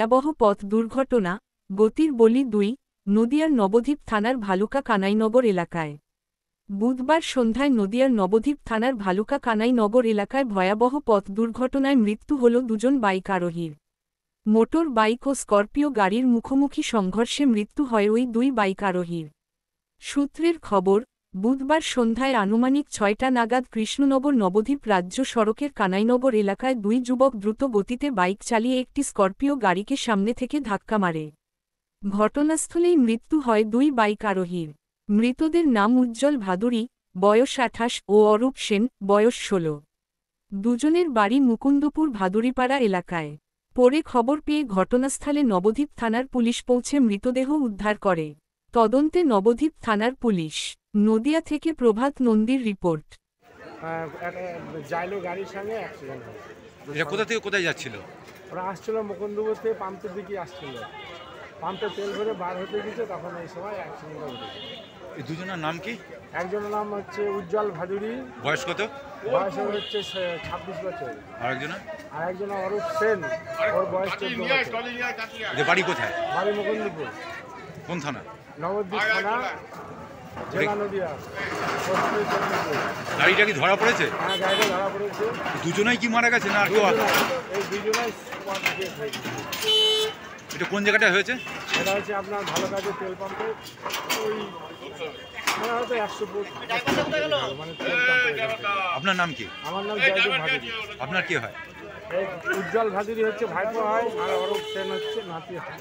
ভয়াবহ পথ দুর্ঘটনা, গতির বলি ২, নদিয়ার নবদ্বীপ থানার ভালুকা কানাইনগর এলাকায়। বুধবার সন্ধ্যায় নদিয়ার নবদ্বীপ থানার ভালুকা কানাইনগর এলাকায় ভয়াবহ পথ দুর্ঘটনায় মৃত্যু হল দুজন বাইক আরোহীর। মোটর বাইক ও স্করপিও গাড়ির মুখোমুখি সংঘর্ষে মৃত্যু হয় ওই ২ বাইক আরোহীর। সূত্রের খবর, বুধবার সন্ধ্যায় আনুমানিক ৬টা নাগাদ কৃষ্ণনগর নবদ্বীপ রাজ্য সড়কের কানাইনগর এলাকায় ২ যুবক দ্রুত গতিতে বাইক চালিয়ে একটি স্করপিও গাড়িকে সামনে থেকে ধাক্কা মারে। ঘটনাস্থলেই মৃত্যু হয় ২ বাইক আরোহীর। মৃতদের নাম উজ্জ্বল ভাদুরী, বয়স ২৮ ও অরূপ সেন, বয়স ১৬। দুজনের বাড়ি মুকুন্দপুর ভাদুরীপাড়া এলাকায়। পরে খবর পেয়ে ঘটনাস্থলে নবদ্বীপ থানার পুলিশ পৌঁছে মৃতদেহ উদ্ধার করে। তদন্তে নবদ্বীপ থানার পুলিশ। নদিয়া থেকে প্রভাত নন্দীর রিপোর্ট। জাইলো গাড়ির সঙ্গে অ্যাক্সিডেন্ট হয়। এটা কোথা থেকে কোথায় যাচ্ছিল? ওরা আসছিল মুকুন্দপুর থেকে পাম্পের দিকে আসছিল। পাম্পে তেল ভরে বার হতে গেছে, তখন এই সময় অ্যাক্সিডেন্ট হয়েছে। এই দুজনের নাম কি? একজনের নাম হচ্ছে উজ্জ্বল ভাদুরী, বয়স কত? বয়স হচ্ছে ২৬ বছর। আর একজন অরূপ সেন, ওর বয়স ১৪ বছর। বাড়ি কোথায়? বাড়ি মুকুন্দপুর। কোন থানা? নবদ্বীপ থানা, জেলা নদিয়া। গাড়িটা কি ধরা পড়েছে? হ্যাঁ, গাড়িটা ধরা পড়েছে। দুজনেই কি মারা গেছে না আর কেউ? এই দুজনেই স্পট ডেথ হয়ে গেছে। এটা কোন জায়গাটায় হয়েছে? এটা হচ্ছে আপনার ভালো কাজের তেল পাম্পে, ওই মানে হয়তো ১০০ ফুট মানে তেল পাম্পে। আপনার নাম কি? আমার নাম জয়দেব ভাদুরী। আপনার কি হয়? এই উজ্জ্বল ভাদুরী হচ্ছে ভাইপো হয়, আর অরূপ সেন হচ্ছে নাতি হয়।